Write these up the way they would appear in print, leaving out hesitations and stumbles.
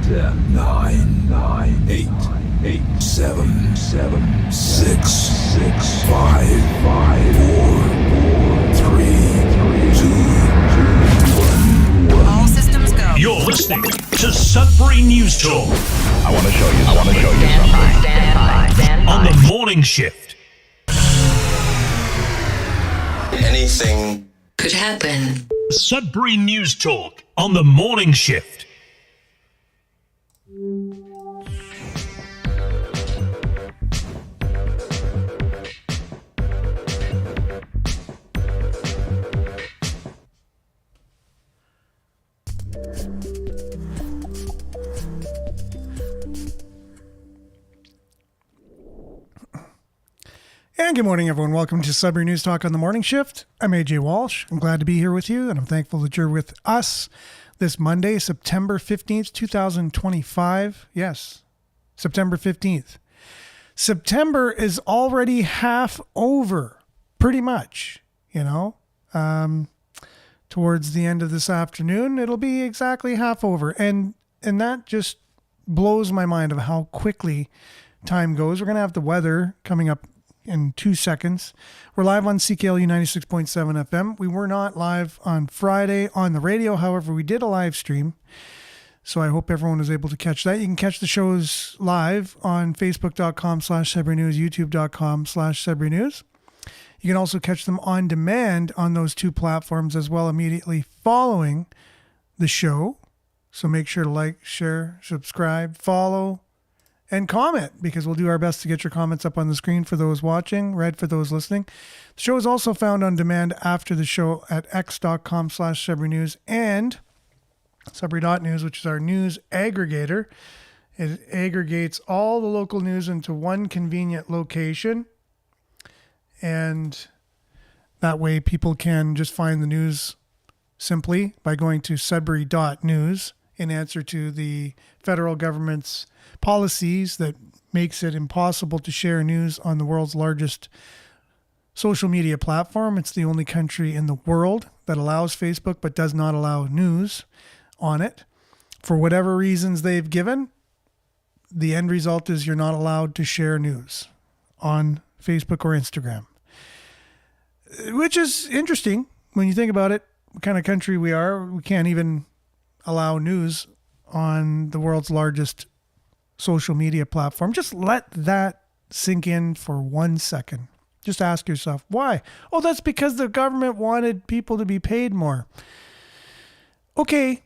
10, 9, 8, 7, 6, 5, 4, 3, 2, 1. All systems go. You're listening to Sudbury News Talk. I want to show you something. Stand by. On the morning shift. Anything Could happen. Sudbury News Talk on the morning shift. And good morning, everyone. Welcome to Sudbury News Talk on the Morning Shift. I'm AJ Walsh. I'm glad to be here with you, and I'm thankful that you're with us this Monday, September 15th, 2025. Yes, September 15th. September is already half over, pretty much, Towards the end of this afternoon, it'll be exactly half over. And that just blows my mind of how quickly time goes. We're going to have the weather coming up in 2 seconds. We're live on CKLU 96.7 FM. We were not live on Friday on the radio. However, we did a live stream. So I hope everyone was able to catch that. You can catch the shows live on facebook.com/Sudbury News, youtube.com/Sudbury News. You can also catch them on demand on those two platforms as well immediately following the show. So make sure to like, share, subscribe, follow, and comment, because we'll do our best to get your comments up on the screen for those watching, read for those listening. The show is also found on demand after the show at x.com/Sudbury News and Sudbury.news, which is our news aggregator. It aggregates all the local news into one convenient location. And that way people can just find the news simply by going to Sudbury.news in answer to the federal government's policies that makes it impossible to share news on the world's largest social media platform. It's the only country in the world that allows Facebook but does not allow news on it. For whatever reasons they've given, the end result is you're not allowed to share news on Facebook or Instagram, which is interesting when you think about it. What kind of country we are. We can't even allow news on the world's largest social media platform. Just let that sink in for 1 second. Just ask yourself, why? Oh, that's because the government wanted people to be paid more. Okay.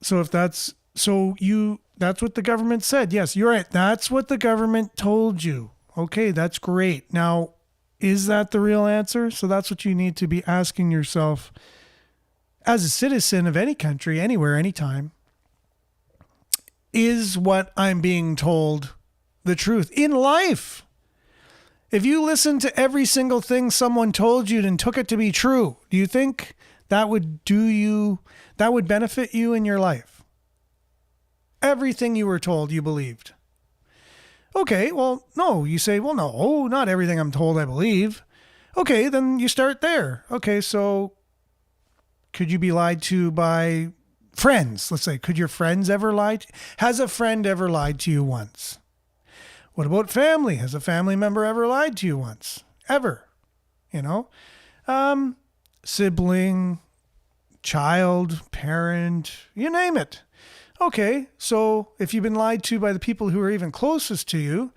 So if that's what the government said. Yes, you're right. That's what the government told you. Okay, that's great. Now, is that the real answer? So that's what you need to be asking yourself as a citizen of any country, anywhere, anytime. Is what I'm being told the truth in life? If you listen to every single thing someone told you and took it to be true, do you think that would benefit you in your life? Everything you were told you believed. Okay, well, no. You say, well, no, not everything I'm told I believe. Okay, then you start there. Okay, so could you be lied to by friends? Let's say, could your friends ever lie? Has a friend ever lied to you once? What about family? Has a family member ever lied to you once? Ever? Sibling, child, parent, you name it. Okay, so if you've been lied to by the people who are even closest to you,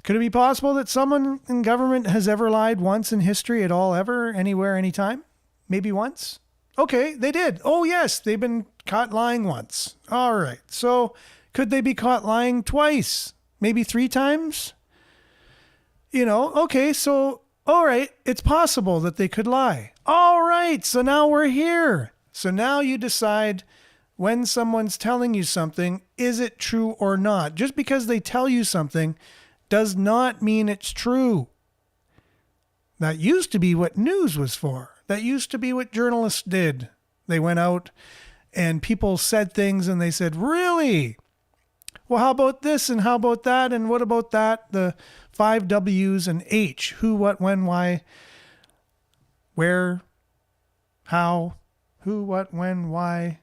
could it be possible that someone in government has ever lied once in history at all, ever, anywhere, anytime? Maybe once? Okay, they did. Oh, yes, they've been caught lying once. All right, so could they be caught lying twice? Maybe 3 times? Okay, so, all right, it's possible that they could lie. All right, so now we're here. So now you decide when someone's telling you something, is it true or not? Just because they tell you something does not mean it's true. That used to be what news was for. That used to be what journalists did. They went out and people said things and they said, really? Well, how about this and how about that and what about that? The 5 W's and H. Who, what, when, why, where, how, who, what, when, why.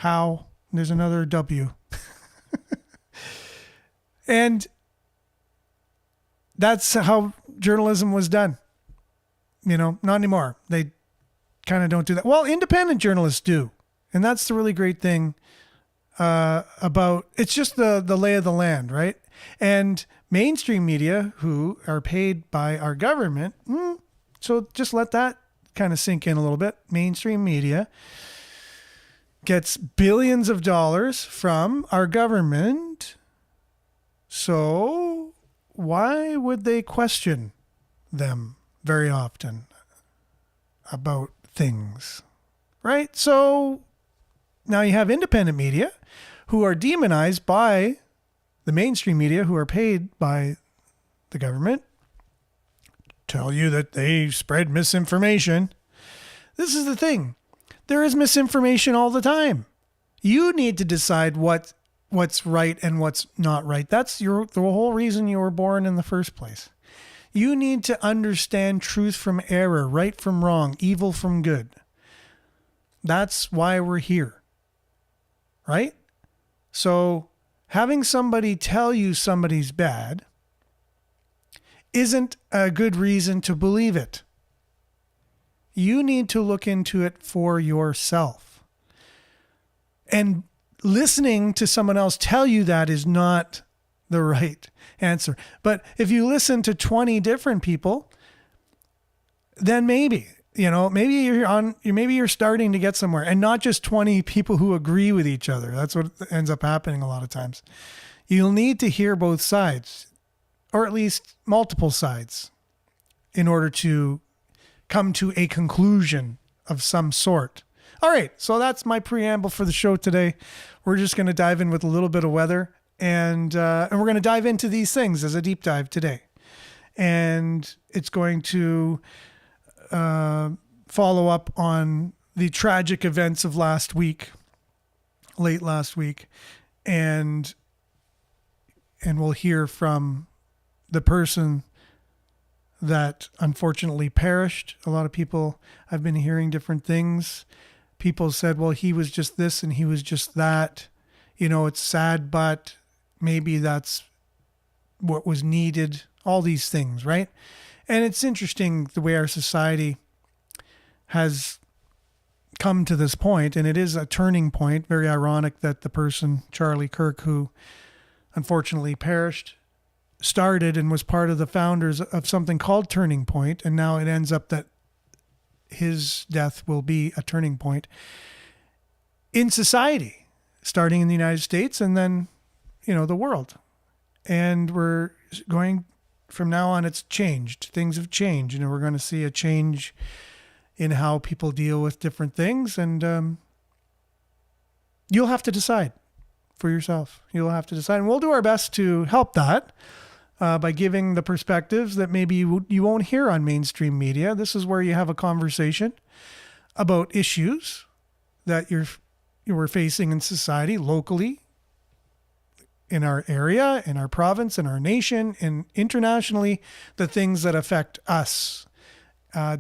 How? There's another W. And that's how journalism was done. Not anymore. They kind of don't do that. Well, independent journalists do. And that's the really great thing about, it's just the lay of the land, right? And mainstream media, who are paid by our government, so just let that kind of sink in a little bit. Mainstream media gets billions of dollars from our government. So why would they question them very often about things, right? So now you have independent media who are demonized by the mainstream media, who are paid by the government, tell you that they spread misinformation. This is the thing. There is misinformation all the time. You need to decide what's right and what's not right. That's the whole reason you were born in the first place. You need to understand truth from error, right from wrong, evil from good. That's why we're here, right? So having somebody tell you somebody's bad isn't a good reason to believe it. You need to look into it for yourself. And listening to someone else tell you that is not the right answer. But if you listen to 20 different people, then maybe you're starting to get somewhere, and not just 20 people who agree with each other. That's what ends up happening a lot of times. You'll need to hear both sides, or at least multiple sides, in order to come to a conclusion of some sort. All right, so that's my preamble for the show today. We're just going to dive in with a little bit of weather, and we're going to dive into these things as a deep dive today. And it's going to follow up on the tragic events of late last week, and we'll hear from the person that unfortunately perished. A lot of people, I've been hearing different things. People said, well, he was just this and he was just that. It's sad, but maybe that's what was needed. All these things, right? And it's interesting the way our society has come to this point, and it is a turning point. Very ironic that the person, Charlie Kirk, who unfortunately perished, started and was part of the founders of something called Turning Point, and now it ends up that his death will be a turning point in society, starting in the United States and then, the world. And we're going, from now on, it's changed. Things have changed. We're going to see a change in how people deal with different things, and you'll have to decide for yourself. You'll have to decide, and we'll do our best to help that. By giving the perspectives that maybe you won't hear on mainstream media. This is where you have a conversation about issues that you were facing in society, locally, in our area, in our province, in our nation, and internationally, the things that affect us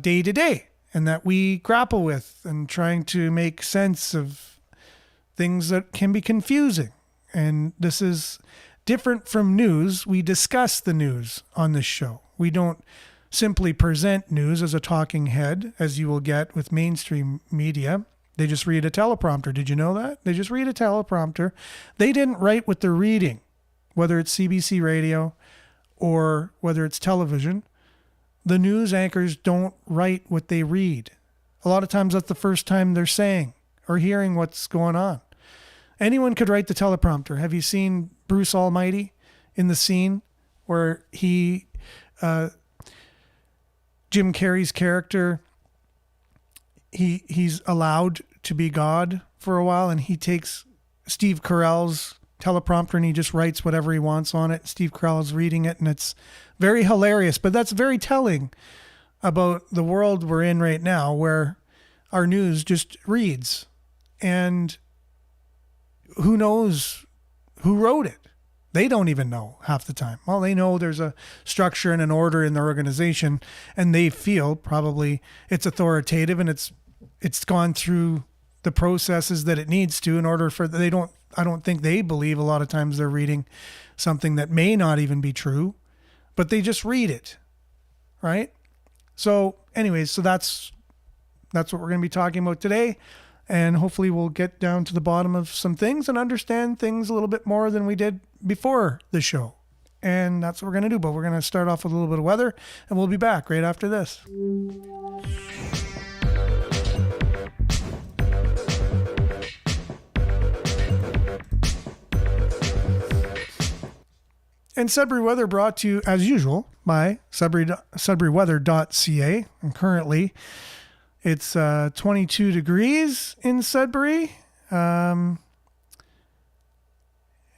day to day and that we grapple with, and trying to make sense of things that can be confusing. And this is different from news. We discuss the news on this show. We don't simply present news as a talking head, as you will get with mainstream media. They just read a teleprompter. Did you know that? They just read a teleprompter. They didn't write what they're reading, whether it's CBC radio or whether it's television. The news anchors don't write what they read. A lot of times that's the first time they're saying or hearing what's going on. Anyone could write the teleprompter. Have you seen Bruce Almighty in the scene where Jim Carrey's character, he's allowed to be God for a while, and he takes Steve Carell's teleprompter and he just writes whatever he wants on it. Steve Carell's reading it, and it's very hilarious, but that's very telling about the world we're in right now, where our news just reads, and who knows who wrote it? They don't even know half the time. Well, they know there's a structure and an order in their organization, and they feel probably it's authoritative, and it's gone through the processes that it needs to in order for I don't think they believe a lot of times they're reading something that may not even be true, but they just read it, right? So anyways, so that's what we're going to be talking about today. And hopefully we'll get down to the bottom of some things and understand things a little bit more than we did before the show. And that's what we're going to do. But we're going to start off with a little bit of weather, and we'll be back right after this. And Sudbury weather brought to you, as usual, by sudburyweather.ca. And currently, it's 22 degrees in Sudbury. And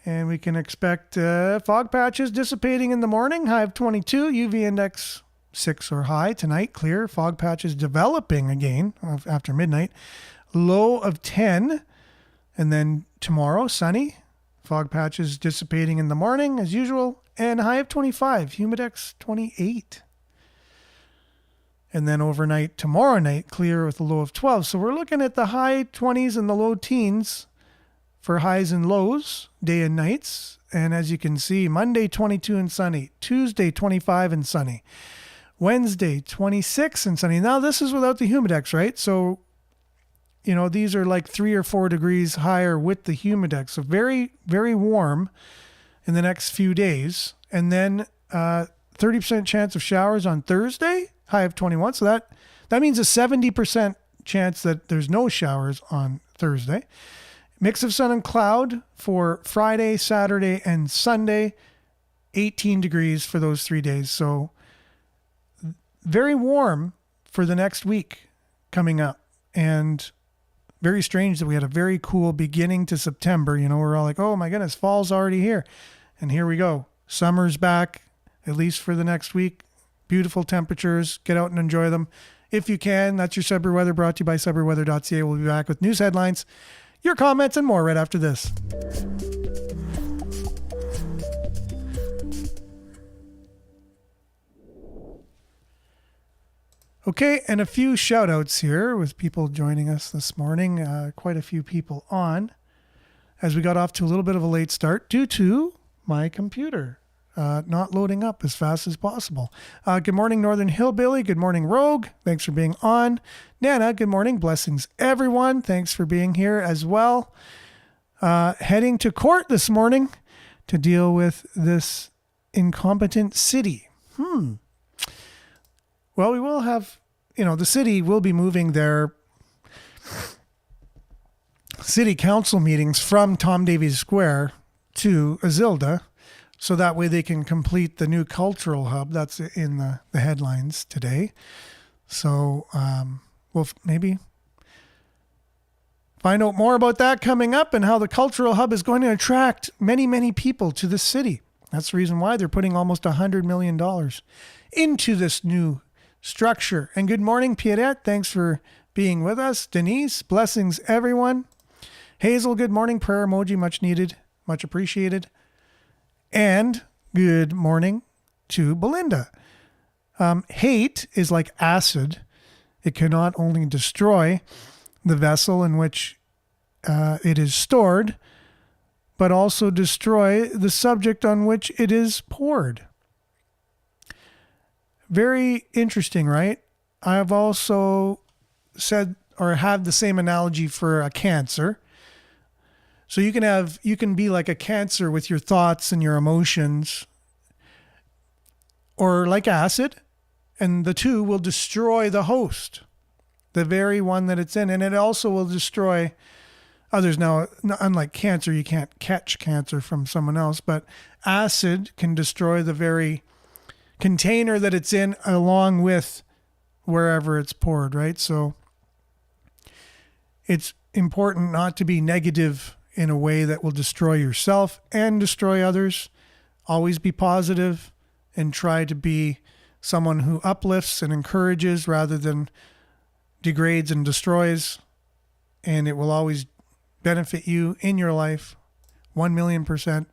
we can expect fog patches dissipating in the morning. High of 22, UV index 6 or high. Tonight, clear. Fog patches developing again after midnight. Low of 10. And then tomorrow, sunny. Fog patches dissipating in the morning as usual. And high of 25, humidex 28. And then overnight, tomorrow night, clear with a low of 12. So we're looking at the high 20s and the low teens for highs and lows, day and nights. And as you can see, Monday 22 and sunny, Tuesday 25 and sunny, Wednesday 26 and sunny. Now this is without the humidex, right? So, you know, these are like 3 or 4 degrees higher with the humidex. So very, very warm in the next few days. And then 30% chance of showers on Thursday, high of 21. So that means a 70% chance that there's no showers on Thursday. Mix of sun and cloud for Friday, Saturday, and Sunday. 18 degrees for those 3 days. So very warm for the next week coming up. And very strange that we had a very cool beginning to September. You know, we're all like, oh my goodness, fall's already here. And here we go. Summer's back, at least for the next week. Beautiful temperatures. Get out and enjoy them if you can. That's your Sudbury weather, brought to you by sudburyweather.ca. We'll be back with news headlines, your comments, and more right after this. Okay, and a few shout outs here with people joining us this morning. Quite a few people on, as we got off to a little bit of a late start due to my computer not loading up as fast as possible. Good morning, Northern Hillbilly. Good morning, Rogue. Thanks for being on. Nana, good morning. Blessings, everyone. Thanks for being here as well. Heading to court this morning to deal with this incompetent city. Well, we will have, the city will be moving their city council meetings from Tom Davies Square to Azilda, so that way they can complete the new cultural hub. That's in the headlines today. So we'll maybe find out more about that coming up, and how the cultural hub is going to attract many, many people to the city. That's the reason why they're putting almost $100 million into this new structure. And good morning, Pierrette. Thanks for being with us. Denise, blessings, everyone. Hazel, good morning. Prayer emoji, much needed, much appreciated. And good morning to Belinda. Hate is like acid. It can not only destroy the vessel in which it is stored, but also destroy the subject on which it is poured. Very interesting, right? I've also said or have the same analogy for a cancer. So you can be like a cancer with your thoughts and your emotions, or like acid, and the two will destroy the host, the very one that it's in. And it also will destroy others. Now, unlike cancer, you can't catch cancer from someone else, but acid can destroy the very container that it's in, along with wherever it's poured, right? So it's important not to be negative in a way that will destroy yourself and destroy others. Always be positive and try to be someone who uplifts and encourages rather than degrades and destroys. And it will always benefit you in your life, 1,000,000%.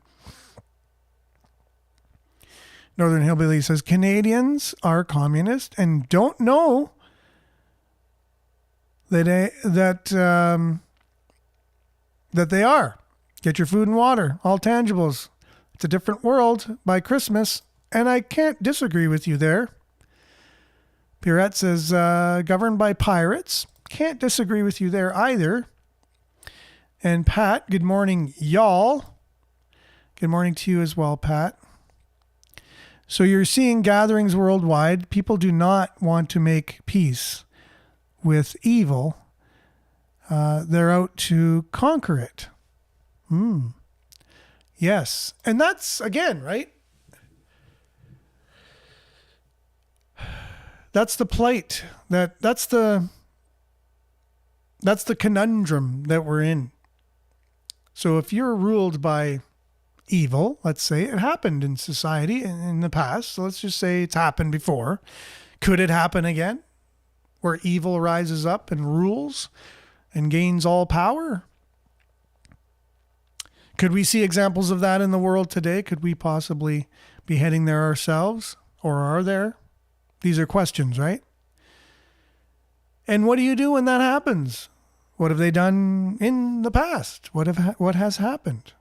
Northern Hillbilly says, Canadians are communist and don't know that they are. Get your food and water, all tangibles. It's a different world by Christmas, and I can't disagree with you there. Pierrette says, governed by pirates. Can't disagree with you there either. And Pat, good morning, y'all. Good morning to you as well, Pat. So you're seeing gatherings worldwide. People do not want to make peace with evil. They're out to conquer it. Yes. And that's, again, right? That's the plight. That's the conundrum that we're in. So if you're ruled by evil, let's say it happened in society in the past. So let's just say it's happened before. Could it happen again? Where evil rises up and rules and gains all power? Could we see examples of that in the world today? Could we possibly be heading there ourselves? Or are there? These are questions, right? And what do you do when that happens? What have they done in the past? What has happened?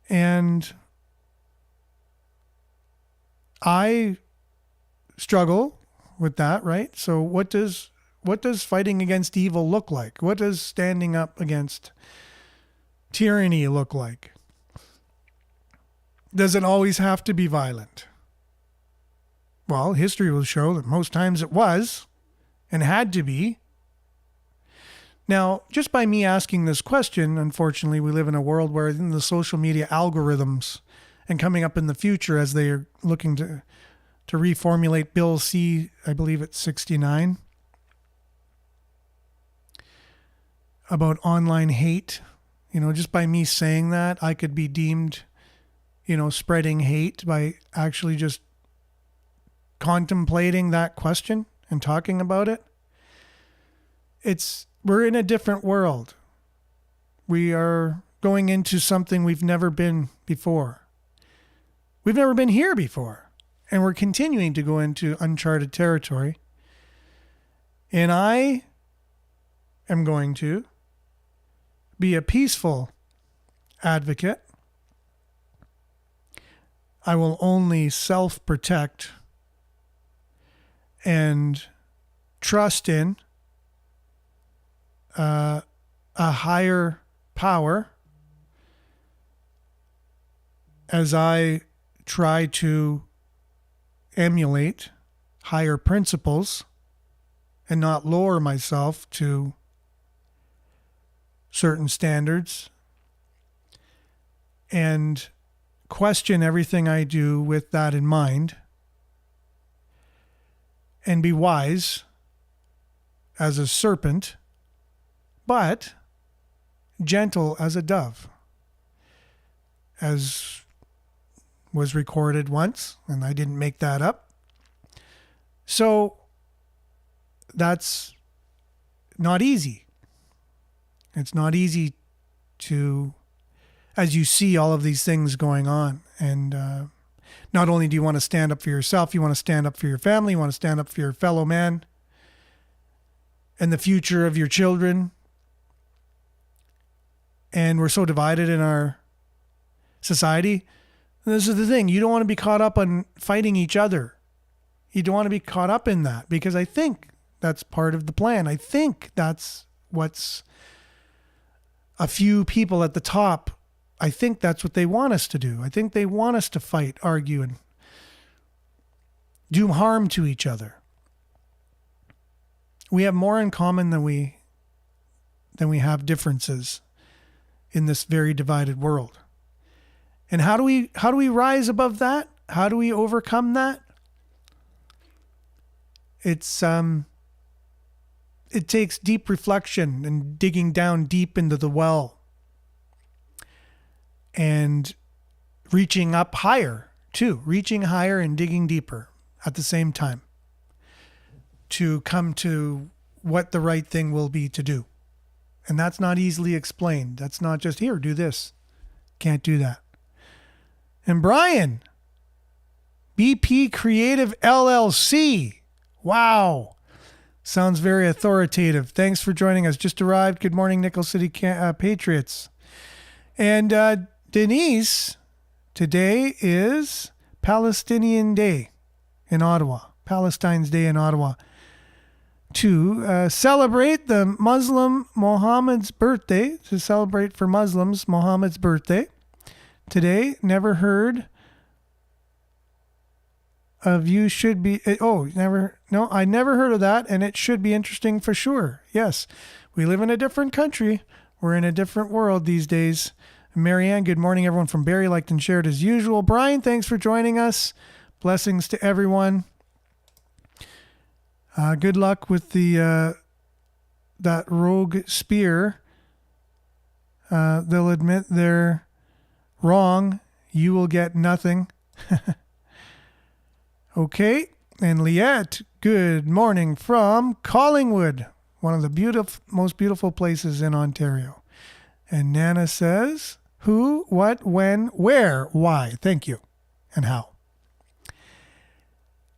And I struggle with that, right? So what does fighting against evil look like? What does standing up against tyranny look like? Does it always have to be violent? Well, history will show that most times it was and had to be. Now, just by me asking this question, unfortunately, we live in a world where in the social media algorithms and coming up in the future as they are looking to reformulate Bill C, I believe it's 69, about online hate. Just by me saying that, I could be deemed, spreading hate by actually just contemplating that question and talking about it. We're in a different world. We are going into something we've never been before. We've never been here before. And we're continuing to go into uncharted territory. And I am going to be a peaceful advocate. I will only self-protect and trust in a higher power as I try to emulate higher principles and not lower myself to certain standards and question everything I do with that in mind and be wise as a serpent, but gentle as a dove, as was recorded once, and I didn't make that up. So that's not easy. It's not easy to, as you see all of these things going on, and not only do you want to stand up for yourself, you want to stand up for your family, you want to stand up for your fellow man and the future of your children. And we're so divided in our society. And this is the thing. You don't want to be caught up on fighting each other. You don't want to be caught up in that, because I think that's part of the plan. I think that's what's a few people at the top, I think that's what they want us to do. I think they want us to fight, argue, and do harm to each other. We have more in common than we have differences in this very divided world. And how do we rise above that? How do we overcome that? It takes deep reflection and digging down deep into the well and reaching up higher too, reaching higher and digging deeper at the same time to come to what the right thing will be to do. And that's not easily explained. That's not just, here, do this. Can't do that. And Brian, BP Creative LLC. Wow. Sounds very authoritative. Thanks for joining us. Just arrived. Good morning, Nickel City Patriots. And Denise, today is Palestinian Day in Ottawa. Palestine's Day in Ottawa. To celebrate the Muslim Muhammad's birthday, to celebrate for Muslims Muhammad's birthday. Today, never heard of you should be, I never heard of that, and it should be interesting for sure. Yes, we live in a different country. We're in a different world these days. Marianne, good morning, everyone from Barrie, liked and shared as usual. Brian, thanks for joining us. Blessings to everyone. Good luck with the that rogue spear. They'll admit they're wrong. You will get nothing. Okay, and Liette, good morning from Collingwood, one of the most beautiful places in Ontario. And Nana says, who, what, when, where, why, thank you, and how.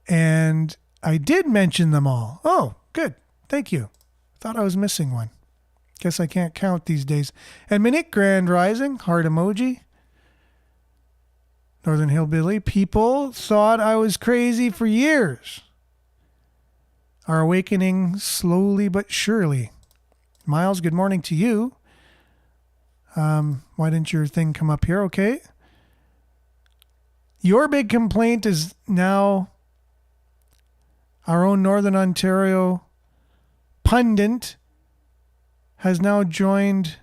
And I did mention them all. Oh, good, thank you. Thought I was missing one. Guess I can't count these days. And Monique, Grand Rising, heart emoji. Northern Hillbilly, people thought I was crazy for years. Are awakening slowly but surely. Miles, good morning to you. Why didn't your thing come up here? Okay. Your big complaint is now our own Northern Ontario pundit has now joined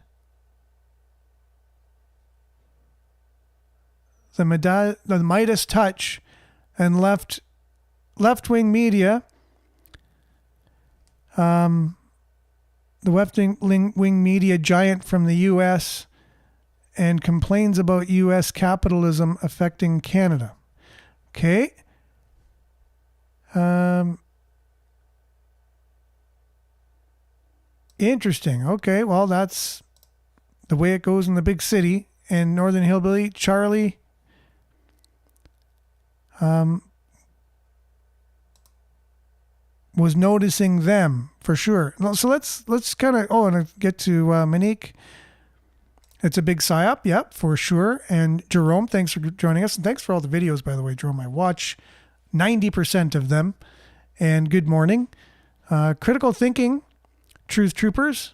the Midas touch and left-wing media, the left-wing media giant from the U.S., and complains about U.S. capitalism affecting Canada. Okay. Interesting. Okay, well, that's the way it goes in the big city. And Northern Hillbilly, Charlie, was noticing them for sure. So let's kind of and get to Monique. It's a big psyop, yep, for sure. And Jerome, thanks for joining us, and thanks for all the videos, by the way, Jerome. I watch 90% of them. And good morning, critical thinking, truth troopers.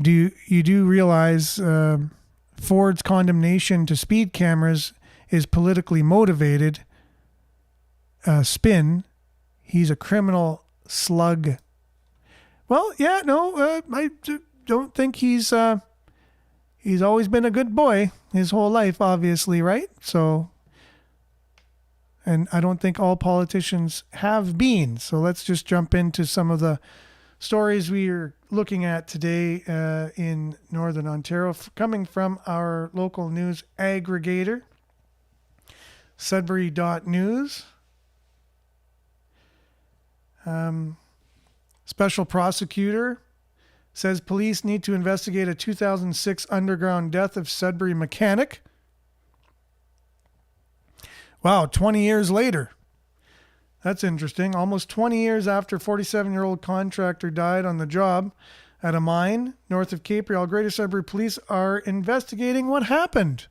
You do realize Ford's condemnation to speed cameras is politically motivated? Spin. He's a criminal slug. Well, yeah, no, I don't think he's always been a good boy his whole life, obviously, right? So, and I don't think all politicians have been. So let's just jump into some of the stories we are looking at today in Northern Ontario, coming from our local news aggregator, Sudbury.news. Special prosecutor says police need to investigate a 2006 underground death of Sudbury mechanic. Wow, 20 years later. That's interesting. Almost 20 years after 47-year-old contractor died on the job at a mine north of Cape Real, Greater Sudbury police are investigating what happened.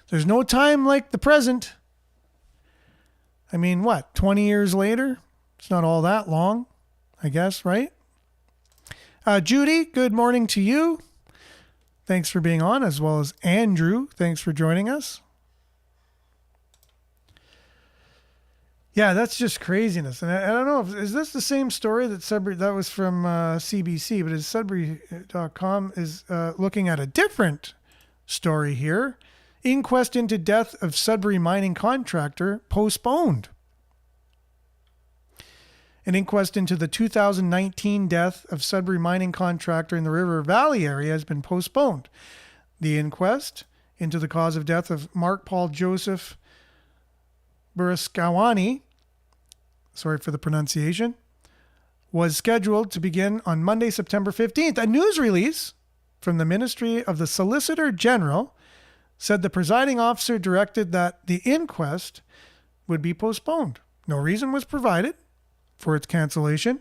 There's no time like the present. I mean, what, 20 years later? It's not all that long, I guess, right? Judy, good morning to you. Thanks for being on, as well as Andrew. Thanks for joining us. Yeah, that's just craziness. And I don't know, is this the same story that Sudbury, that was from CBC, but is Sudbury.com is looking at a different story here. Inquest into death of Sudbury mining contractor postponed. An inquest into the 2019 death of Sudbury mining contractor in the River Valley area has been postponed. The inquest into the cause of death of Mark Paul Joseph Buraskawani, sorry for the pronunciation, was scheduled to begin on Monday, September 15th. A news release from the Ministry of the Solicitor General said the presiding officer directed that the inquest would be postponed. No reason was provided for its cancellation.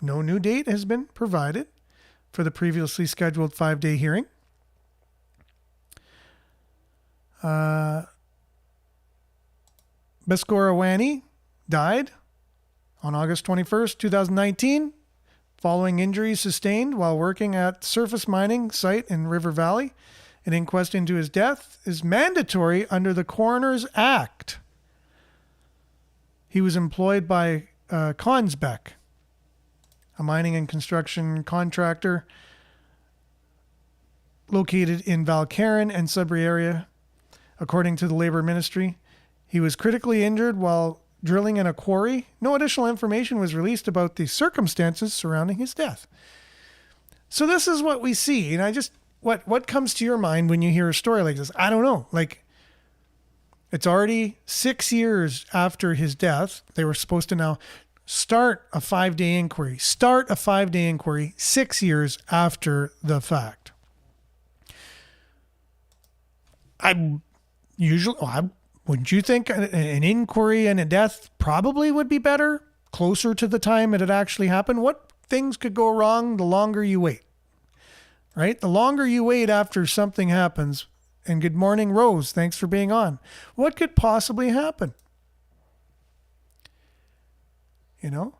No new date has been provided for the previously scheduled 5-day hearing. Beskorowany died on August 21st, 2019, following injuries sustained while working at surface mining site in River Valley. An inquest into his death is mandatory under the Coroner's Act. He was employed by Consbeck, a mining and construction contractor located in Valcarin and Sudbury area. According to the Labor Ministry, he was critically injured while drilling in a quarry. No additional information was released about the circumstances surrounding his death. So this is what we see. And I just, what comes to your mind when you hear a story like this? I don't know. Like, it's already 6 years after his death. They were supposed to now start a 5-day inquiry. 6 years after the fact. Wouldn't you think an inquiry and a death probably would be better, closer to the time it had actually happened? What things could go wrong the longer you wait, right? The longer you wait after something happens, and good morning, Rose, thanks for being on. What could possibly happen? You know?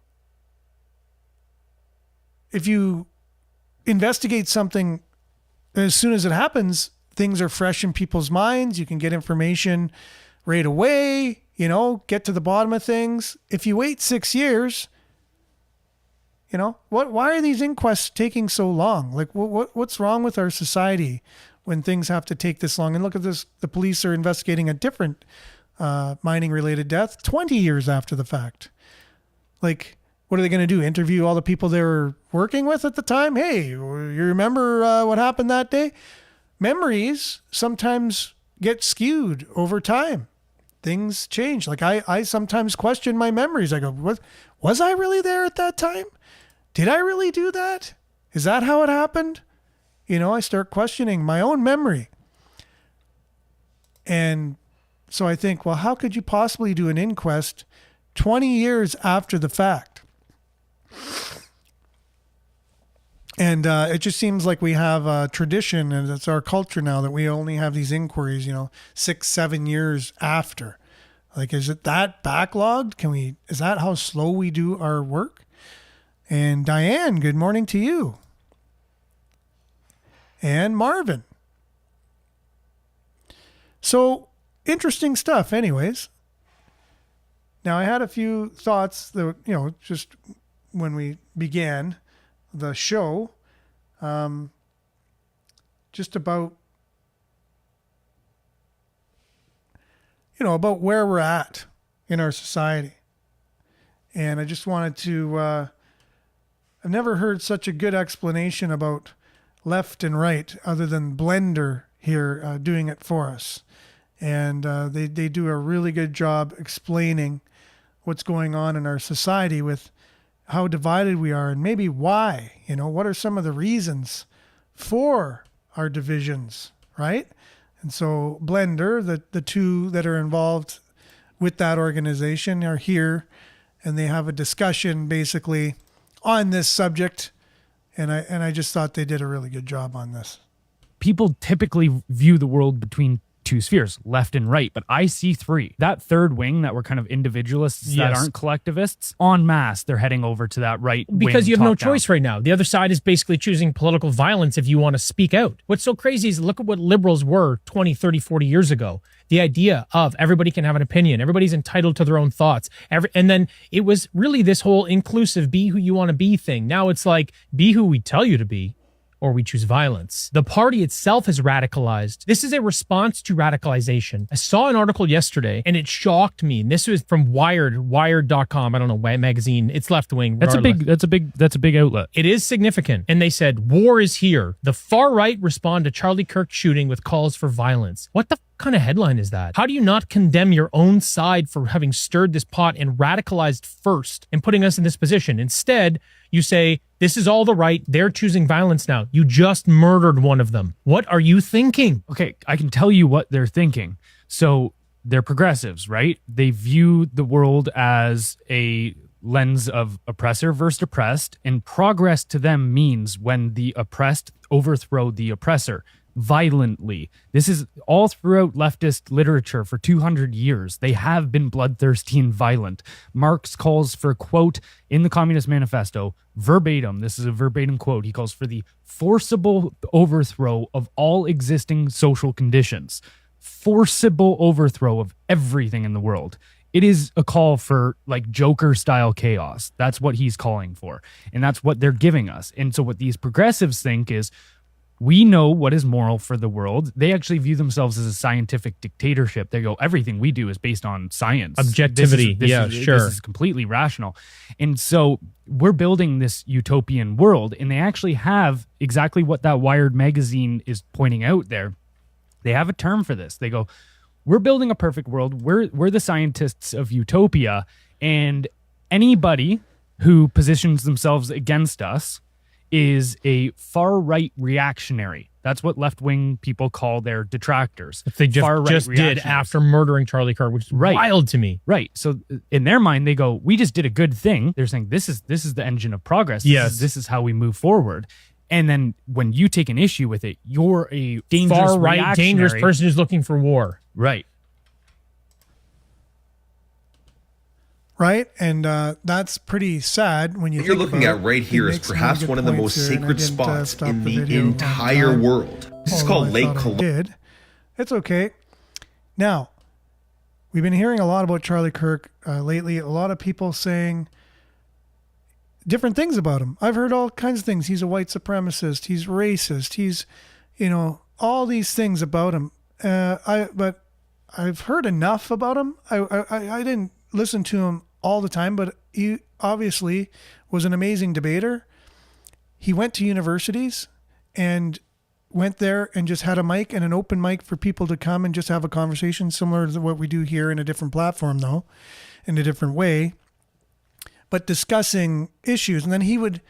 If you investigate something as soon as it happens, things are fresh in people's minds. You can get information right away, you know, get to the bottom of things. If you wait 6 years, you know, why are these inquests taking so long? Like, what's wrong with our society when things have to take this long? And look at this. The police are investigating a different mining related death 20 years after the fact. Like, what are they going to do? Interview all the people they were working with at the time? Hey, you remember what happened that day? Memories sometimes get skewed over time. Things change. Like I sometimes question my memories. I go, was I really there at that time? Did I really do that? Is that how it happened? You know, I start questioning my own memory. And so I think, well, how could you possibly do an inquest 20 years after the fact? And it just seems like we have a tradition, and it's our culture now, that we only have these inquiries, 6-7 years after. Like, is it that backlogged? Is that how slow we do our work? And Diane, good morning to you. And Marvin. So, interesting stuff anyways. Now, I had a few thoughts that, just when we began the show, just about, about where we're at in our society. And I just wanted to, I've never heard such a good explanation about left and right other than Blender here doing it for us. And they do a really good job explaining what's going on in our society with how divided we are and maybe why, what are some of the reasons for our divisions, right? And so Blender, the two that are involved with that organization are here, and they have a discussion basically on this subject. And I just thought they did a really good job on this. People typically view the world between two spheres, left and right, but I see three. That third wing that we're kind of individualists that aren't collectivists, en masse, they're heading over to that right wing. Because you have no choice right now. The other side is basically choosing political violence if you want to speak out. What's so crazy is look at what liberals were 20, 30, 40 years ago. The idea of everybody can have an opinion. Everybody's entitled to their own thoughts. And then it was really this whole inclusive, be who you want to be thing. Now it's like, be who we tell you to be, or we choose violence. The party itself has radicalized. This is a response to radicalization. I saw an article yesterday and it shocked me. And this was from Wired.com. I don't know, magazine. It's left wing. That's a big outlet. It is significant. And they said, war is here. The far right respond to Charlie Kirk shooting with calls for violence. What the kind of headline is that? How do you not condemn your own side for having stirred this pot and radicalized first and putting us in this position? Instead, you say, this is all the right. They're choosing violence now. You just murdered one of them. What are you thinking? Okay, I can tell you what they're thinking. So they're progressives, right? They view the world as a lens of oppressor versus oppressed, and progress to them means when the oppressed overthrow the oppressor violently. This is all throughout leftist literature for 200 years. They have been bloodthirsty and violent. Marx calls for, quote, in the Communist Manifesto, verbatim, this is a verbatim quote, he calls for the forcible overthrow of all existing social conditions. Forcible overthrow of everything in the world. It is a call for like Joker style chaos. That's what he's calling for. And that's what they're giving us. And so what these progressives think is, we know what is moral for the world. They actually view themselves as a scientific dictatorship. They go, everything we do is based on science. Objectivity. This is completely rational. And so we're building this utopian world, and they actually have exactly what that Wired magazine is pointing out there. They have a term for this. They go, we're building a perfect world. We're the scientists of utopia, and anybody who positions themselves against us is a far-right reactionary. That's what left-wing people call their detractors. They just did after murdering Charlie Kirk, which is wild to me. Right. So in their mind, they go, we just did a good thing. They're saying this is the engine of progress. Yes. This is how we move forward. And then when you take an issue with it, you're a far-right, dangerous person who's looking for war. Right. Right, and that's pretty sad when you What you're think looking about at right it. here He is makes some perhaps good one of the points most here, and I sacred didn't, spots stop in the the video on entire time, world. This is although called I Lake thought I Columbia. did. It's okay. Now, we've been hearing a lot about Charlie Kirk lately. A lot of people saying different things about him. I've heard all kinds of things. He's a white supremacist. He's racist. He's, all these things about him. But I've heard enough about him. I didn't listen to him all the time, but he obviously was an amazing debater. He went to universities and went there and just had a mic and an open mic for people to come and just have a conversation, similar to what we do here in a different platform, though, in a different way, but discussing issues. And then he would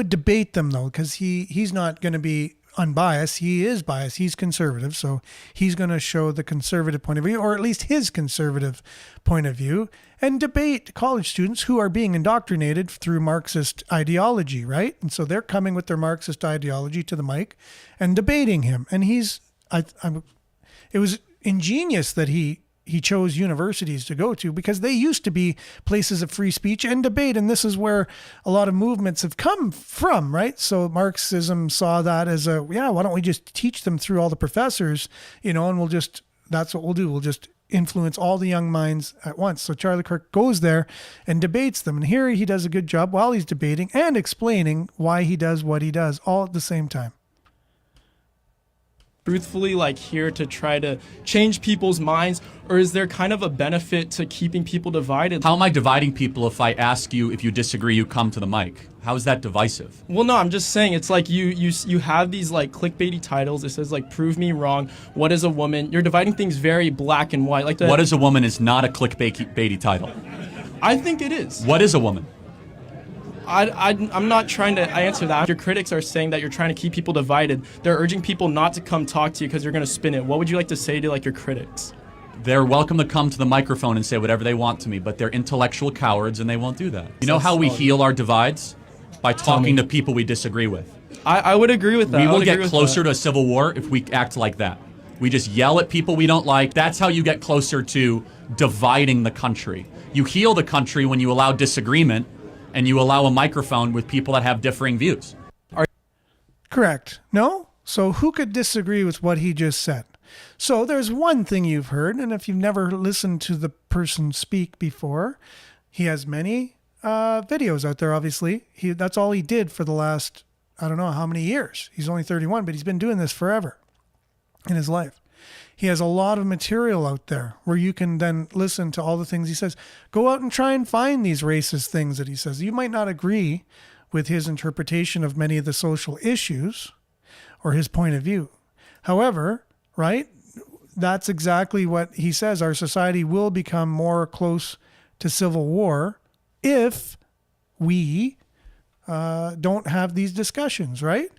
debate them, though, because he's not going to be unbiased. He is biased. He's conservative. So he's going to show the conservative point of view, or at least his conservative point of view, and debate college students who are being indoctrinated through Marxist ideology, right? And so they're coming with their Marxist ideology to the mic and debating him. And it was ingenious that he chose universities to go to, because they used to be places of free speech and debate. And this is where a lot of movements have come from, right? So Marxism saw that as why don't we just teach them through all the professors, and that's what we'll do. We'll just influence all the young minds at once. So Charlie Kirk goes there and debates them. And here he does a good job while he's debating and explaining why he does what he does, all at the same time. Truthfully, here to try to change people's minds, or is there kind of a benefit to keeping people divided? How am I dividing people if I ask you if you disagree, you come to the mic? How is that divisive? Well, no, I'm just saying it's like you have these clickbaity titles. It says prove me wrong. What is a woman? You're dividing things very black and white. What is a woman is not a clickbaity title. I think it is. What is a woman? I'm not trying to answer that. Your critics are saying that you're trying to keep people divided. They're urging people not to come talk to you because you're going to spin it. What would you like to say to your critics? They're welcome to come to the microphone and say whatever they want to me, but they're intellectual cowards and they won't do that. You know how we heal our divides? By talking to people we disagree with. I would agree with that. We will get closer to a civil war if we act like that. We just yell at people we don't like. That's how you get closer to dividing the country. You heal the country when you allow disagreement and you allow a microphone with people that have differing views. Correct. No? So who could disagree with what he just said? So there's one thing you've heard, and if you've never listened to the person speak before, he has many videos out there, obviously. That's all he did for the last, I don't know how many years. He's only 31, but he's been doing this forever in his life. He has a lot of material out there where you can then listen to all the things he says. Go out and try and find these racist things that he says. You might not agree with his interpretation of many of the social issues or his point of view. However, right, that's exactly what he says. Our society will become more close to civil war if we don't have these discussions, right?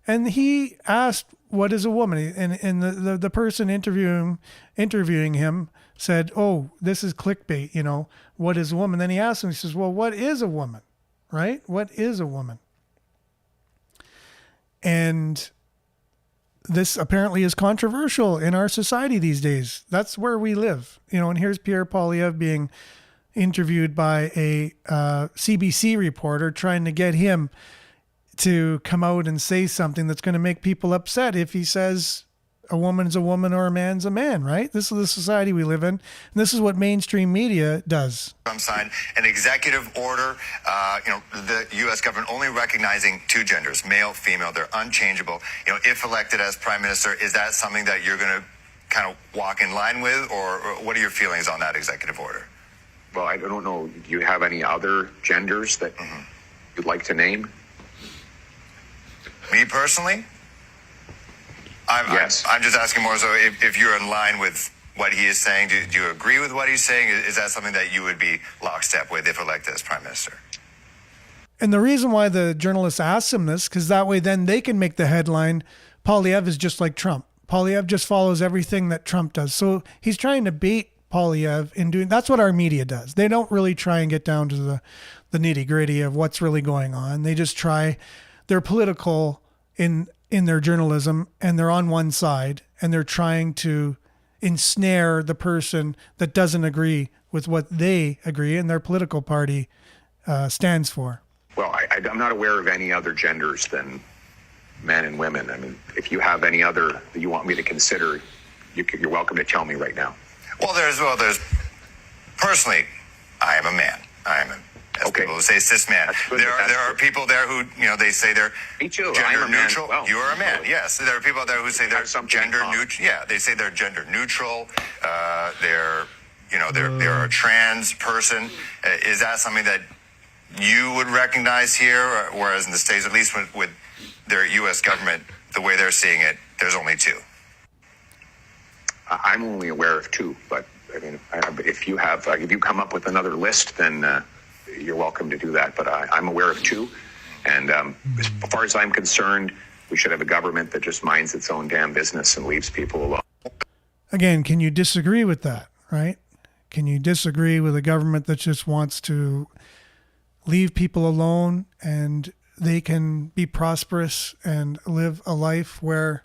And he asked what is a woman? And the person interviewing him said, oh, this is clickbait, you know, what is a woman? Then he asked him, he says, well, what is a woman, right? What is a woman? And this apparently is controversial in our society these days. That's where we live, you know, and here's Pierre Poilievre being interviewed by a CBC reporter trying to get him to come out and say something that's going to make people upset if he says a woman's a woman or a man's a man, right? This is the society we live in. And this is what mainstream media does. Trump signed an executive order, the U.S. government only recognizing two genders, male, female. They're unchangeable. You know, if elected as prime minister, is that something that you're going to kind of walk in line with, or what are your feelings on that executive order? Well, I don't know. Do you have any other genders that you'd like to name? Me personally? Yes. I'm just asking more so if you're in line with what he is saying. Do you agree with what he's saying? Is that something that you would be lockstep with if elected as prime minister? And the reason why the journalist asks him this, because that way then they can make the headline, Poilievre is just like Trump. Poilievre just follows everything that Trump does. So he's trying to bait Poilievre in doing, that's what our media does. They don't really try and get down to the nitty gritty of what's really going on. They just try, they're political in their journalism, and they're on one side, and they're trying to ensnare the person that doesn't agree with what they agree and their political party stands for. Well, I'm not aware of any other genders than men and women. I mean, if you have any other that you want me to consider, you're welcome to tell me right now. Well, there's personally, I am a man. I am people who say cis man. There are people there who, you know, they say they're gender neutral. Well, you are a man, yes. There are people out there who say they're gender neutral. Yeah, they say they're gender neutral. They're a trans person. Is that something that you would recognize here, whereas in the States, at least with their U.S. government, the way they're seeing it, there's only two? I'm only aware of two, but I mean, if you come up with another list, then you're welcome to do that. But I'm aware of two, and as far as I'm concerned, we should have a government that just minds its own damn business and leaves people alone. Again, can you disagree with that, right? Can you disagree with a government that just wants to leave people alone and they can be prosperous and live a life where,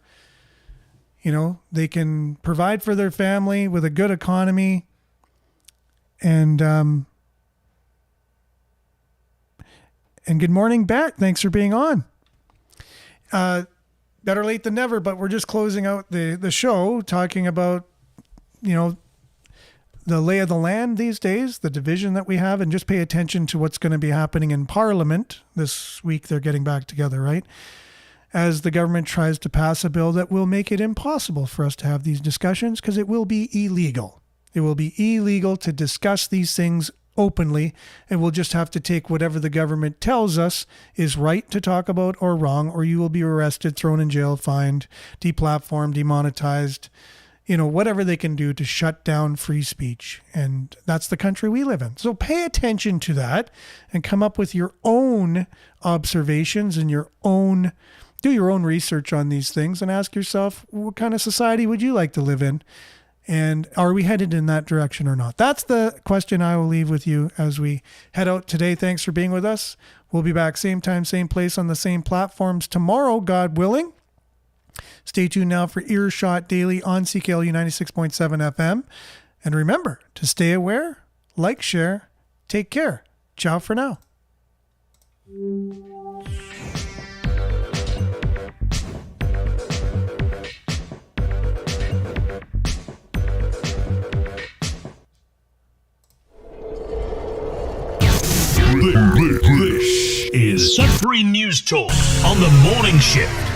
you know, they can provide for their family with a good economy and good morning, Bet. Thanks for being on. Better late than never, but we're just closing out the show talking about, you know, the lay of the land these days, the division that we have, and just pay attention to what's going to be happening in Parliament this week. They're getting back together, right? As the government tries to pass a bill that will make it impossible for us to have these discussions because it will be illegal. It will be illegal to discuss these things openly, and we'll just have to take whatever the government tells us is right to talk about or wrong, or you will be arrested, thrown in jail, fined, deplatformed, demonetized, you know, whatever they can do to shut down free speech. And that's the country we live in. So pay attention to that and come up with your own observations and do your own research on these things and ask yourself, what kind of society would you like to live in? And are we headed in that direction or not? That's the question I will leave with you as we head out today. Thanks for being with us. We'll be back same time, same place on the same platforms tomorrow, God willing. Stay tuned now for Earshot Daily on CKLU 96.7 FM. And remember to stay aware, like, share, take care. Ciao for now. This is Sudbury News Talk on the morning shift.